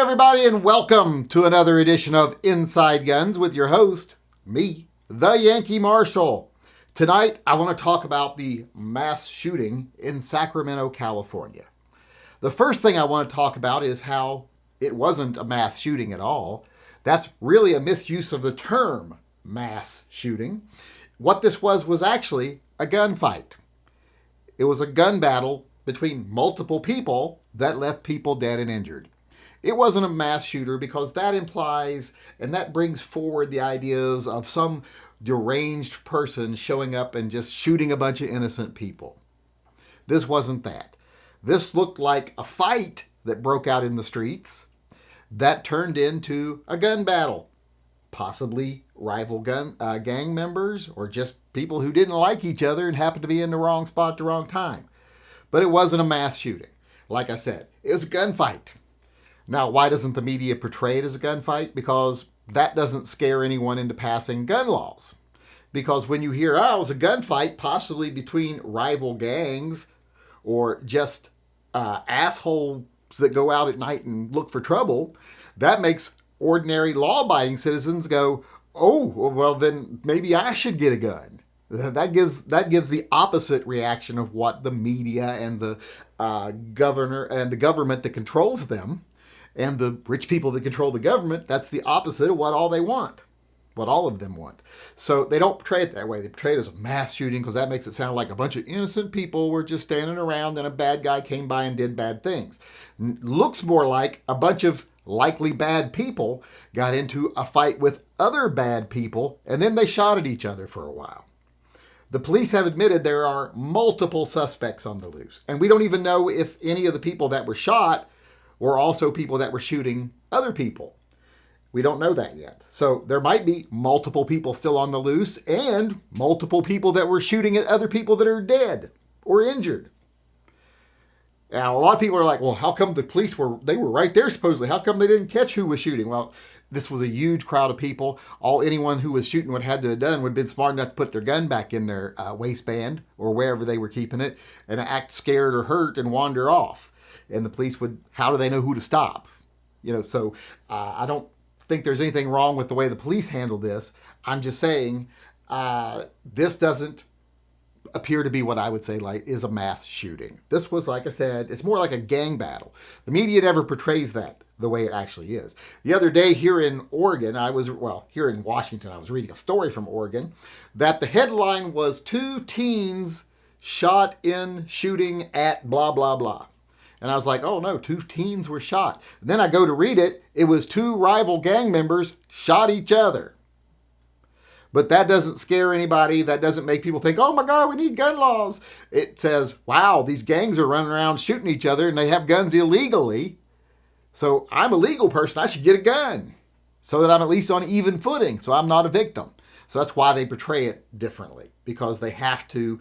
everybody, and welcome to another edition of Inside Guns with your host, me, the Yankee Marshal. Tonight, I want to talk about the mass shooting in Sacramento, California. The first thing I want to talk about is how it wasn't a mass shooting at all. That's really a misuse of the term mass shooting. What this was actually a gunfight. It was a gun battle between multiple people that left people dead and injured. It wasn't a mass shooter because that implies and that brings forward the ideas of some deranged person showing up and just shooting a bunch of innocent people. This wasn't that. This looked like a fight that broke out in the streets that turned into a gun battle. Possibly rival gang members or just people who didn't like each other and happened to be in the wrong spot at the wrong time. But it wasn't a mass shooting. Like I said, it was a gunfight. Now, why doesn't the media portray it as a gunfight? Because that doesn't scare anyone into passing gun laws. Because when you hear, it was a gunfight, possibly between rival gangs or just assholes that go out at night and look for trouble, that makes ordinary law-abiding citizens go, oh, well, then maybe I should get a gun. That gives the opposite reaction of what the media and the governor and the government that controls them and the rich people that control the government, that's the opposite of what all they want, what all of them want. So they don't portray it that way. They portray it as a mass shooting because that makes it sound like a bunch of innocent people were just standing around and a bad guy came by and did bad things. Looks more like a bunch of likely bad people got into a fight with other bad people and then they shot at each other for a while. The police have admitted there are multiple suspects on the loose, and we don't even know if any of the people that were shot were also people that were shooting other people. We don't know that yet. So there might be multiple people still on the loose and multiple people that were shooting at other people that are dead or injured. Now, a lot of people are like, well, how come the police were right there supposedly? How come they didn't catch who was shooting? Well, this was a huge crowd of people. Anyone who was shooting would have had to have done would have been smart enough to put their gun back in their waistband or wherever they were keeping it and act scared or hurt and wander off. And the police how do they know who to stop? So I don't think there's anything wrong with the way the police handled this. I'm just saying this doesn't appear to be what I would say is a mass shooting. This was, like I said, it's more like a gang battle. The media never portrays that the way it actually is. The other day here in Oregon, here in Washington, I was reading a story from Oregon that the headline was 2 teens shot in shooting at blah, blah, blah. And I was like, oh no, 2 teens were shot. And then I go to read it. It was 2 rival gang members shot each other. But that doesn't scare anybody. That doesn't make people think, oh my God, we need gun laws. It says, wow, these gangs are running around shooting each other and they have guns illegally. So I'm a legal person. I should get a gun so that I'm at least on even footing. So I'm not a victim. So that's why they portray it differently, because they have to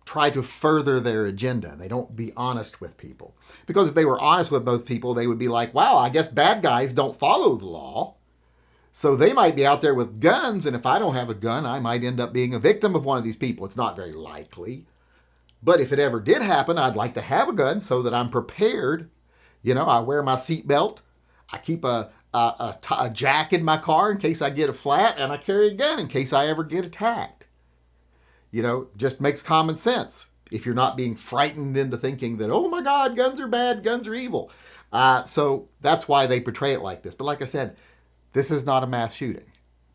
try to further their agenda. They don't be honest with people. Because if they were honest with both people, they would be like, wow, I guess bad guys don't follow the law. So they might be out there with guns, and if I don't have a gun, I might end up being a victim of one of these people. It's not very likely. But if it ever did happen, I'd like to have a gun so that I'm prepared. I wear my seatbelt. I keep a jack in my car in case I get a flat, and I carry a gun in case I ever get attacked. Just makes common sense if you're not being frightened into thinking that, oh my God, guns are bad, guns are evil. So that's why they portray it like this. But like I said, this is not a mass shooting.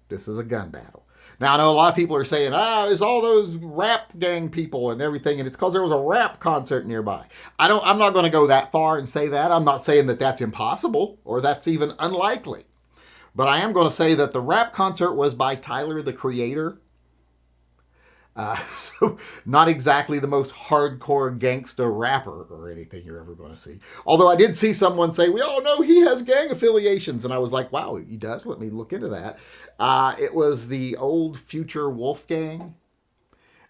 This is a gun battle. Now, I know a lot of people are saying, it's all those rap gang people and everything, and it's because there was a rap concert nearby. I'm not going to go that far and say that. I'm not saying that that's impossible or that's even unlikely. But I am going to say that the rap concert was by Tyler, the Creator. So not exactly the most hardcore gangsta rapper or anything you're ever going to see. Although I did see someone say, we all know he has gang affiliations. And I was like, wow, he does? Let me look into that. It was the old Future Wolfgang.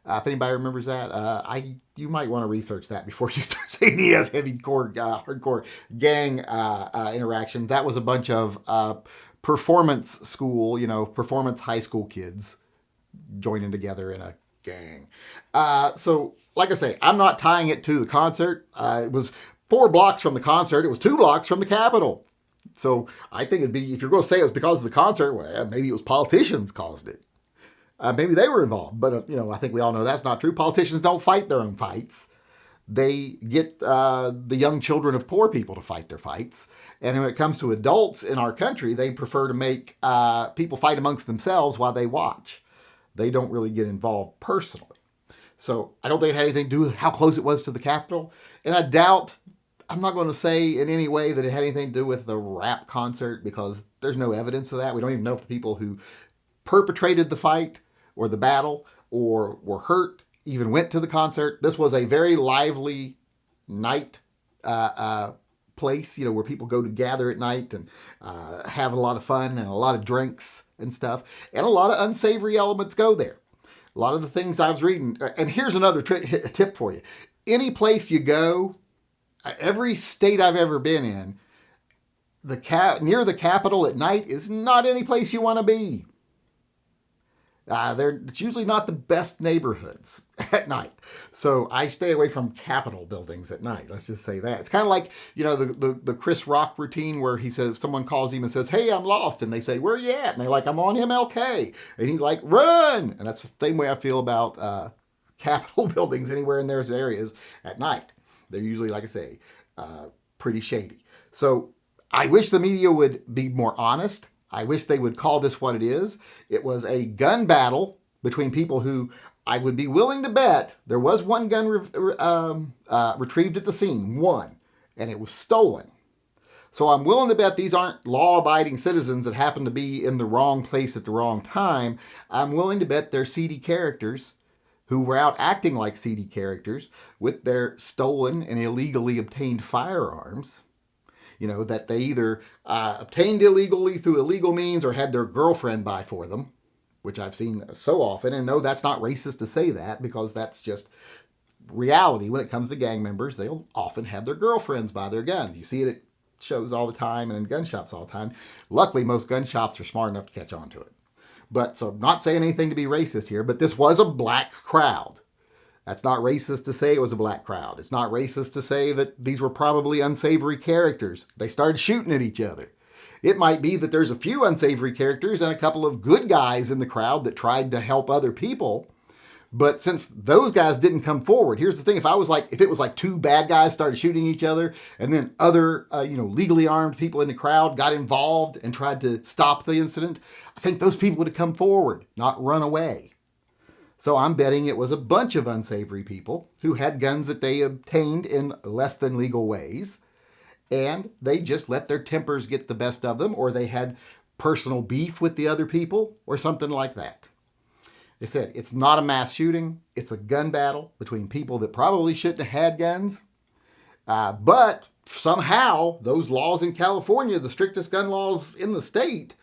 If anybody remembers that, you might want to research that before you start saying he has hardcore gang interaction. That was a bunch of performance school, performance high school kids joining together in a gang. So, like I say, I'm not tying it to the concert. It was 4 blocks from the concert. It was 2 blocks from the Capitol. So I think it'd be, if you're going to say it was because of the concert, well, maybe it was politicians caused it. Maybe they were involved. But, I think we all know that's not true. Politicians don't fight their own fights. They get the young children of poor people to fight their fights. And when it comes to adults in our country, they prefer to make people fight amongst themselves while they watch. They don't really get involved personally. So I don't think it had anything to do with how close it was to the Capitol. And I doubt, I'm not going to say in any way that it had anything to do with the rap concert, because there's no evidence of that. We don't even know if the people who perpetrated the fight or the battle or were hurt even went to the concert. This was a very lively night place, where people go to gather at night and have a lot of fun and a lot of drinks and stuff. And a lot of unsavory elements go there. A lot of the things I was reading. And here's another tip for you. Any place you go, every state I've ever been in, near the Capitol at night is not any place you want to be. It's usually not the best neighborhoods at night. So I stay away from Capitol buildings at night. Let's just say that. It's kind of like, the Chris Rock routine where he says, someone calls him and says, "Hey, I'm lost." And they say, "Where are you at?" And they're like, "I'm on MLK." And he's like, "Run!" And that's the same way I feel about Capitol buildings anywhere in those areas at night. They're usually, like I say, pretty shady. So I wish the media would be more honest. I wish they would call this what it is. It was a gun battle between people who I would be willing to bet there was one gun retrieved at the scene, one, and it was stolen. So I'm willing to bet these aren't law-abiding citizens that happen to be in the wrong place at the wrong time. I'm willing to bet they're seedy characters who were out acting like seedy characters with their stolen and illegally obtained firearms. That they either obtained illegally through illegal means or had their girlfriend buy for them, which I've seen so often. And no, that's not racist to say that, because that's just reality. When it comes to gang members, they'll often have their girlfriends buy their guns. You see it at shows all the time and in gun shops all the time. Luckily, most gun shops are smart enough to catch on to it. But so I'm not saying anything to be racist here, but this was a black crowd. That's not racist to say it was a black crowd. It's not racist to say that these were probably unsavory characters. They started shooting at each other. It might be that there's a few unsavory characters and a couple of good guys in the crowd that tried to help other people. But since those guys didn't come forward, here's the thing. If it was like two bad guys started shooting each other and then other, legally armed people in the crowd got involved and tried to stop the incident, I think those people would have come forward, not run away. So I'm betting it was a bunch of unsavory people who had guns that they obtained in less than legal ways, and they just let their tempers get the best of them, or they had personal beef with the other people, or something like that. They said it's not a mass shooting. It's a gun battle between people that probably shouldn't have had guns. But somehow those laws in California, the strictest gun laws in the state,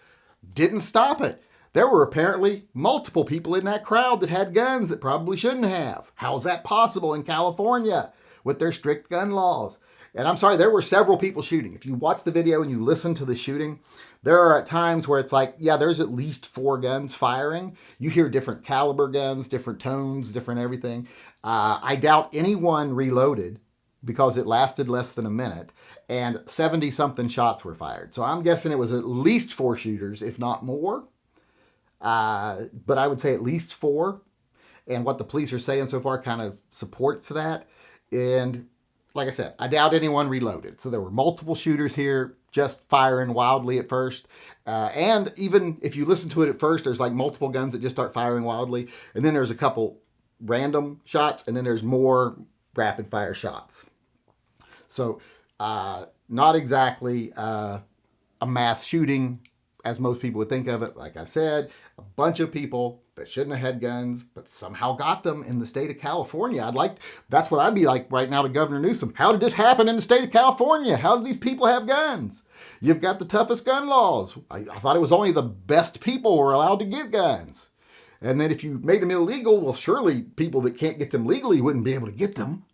didn't stop it. There were apparently multiple people in that crowd that had guns that probably shouldn't have. How is that possible in California with their strict gun laws? And I'm sorry, there were several people shooting. If you watch the video and you listen to the shooting, there are at times where it's like, yeah, there's at least 4 guns firing. You hear different caliber guns, different tones, different everything. I doubt anyone reloaded because it lasted less than a minute, and 70-something shots were fired. So I'm guessing it was at least 4 shooters, if not more. But I would say at least 4. And what the police are saying so far kind of supports that. And like I said, I doubt anyone reloaded. So there were multiple shooters here just firing wildly at first. And even if you listen to it at first, there's like multiple guns that just start firing wildly. And then there's a couple random shots, and then there's more rapid fire shots. So not exactly a mass shooting as most people would think of it. Like I said, a bunch of people that shouldn't have had guns, but somehow got them in the state of California. That's what I'd be like right now to Governor Newsom. How did this happen in the state of California? How did these people have guns? You've got the toughest gun laws. I thought it was only the best people were allowed to get guns. And then if you made them illegal, well, surely people that can't get them legally wouldn't be able to get them.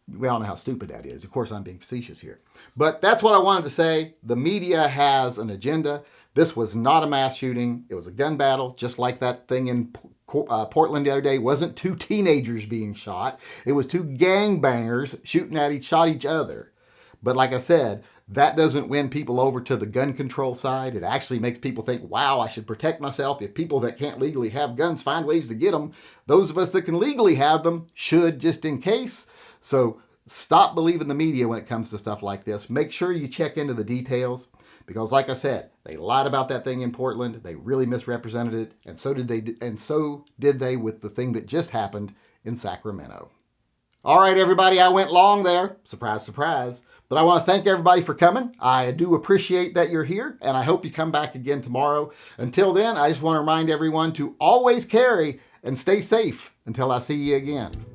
We all know how stupid that is. Of course, I'm being facetious here. But that's what I wanted to say. The media has an agenda. This was not a mass shooting. It was a gun battle, just like that thing in Portland the other day. It wasn't 2 teenagers being shot. It was 2 gangbangers shooting at shot each other. But like I said, that doesn't win people over to the gun control side. It actually makes people think, wow, I should protect myself. If people that can't legally have guns find ways to get them, those of us that can legally have them should, just in case. So stop believing the media when it comes to stuff like this. Make sure you check into the details, because like I said, they lied about that thing in Portland. They really misrepresented it, and so did they with the thing that just happened in Sacramento. All right, everybody, I went long there. Surprise, surprise. But I want to thank everybody for coming. I do appreciate that you're here, and I hope you come back again tomorrow. Until then, I just want to remind everyone to always carry and stay safe until I see you again.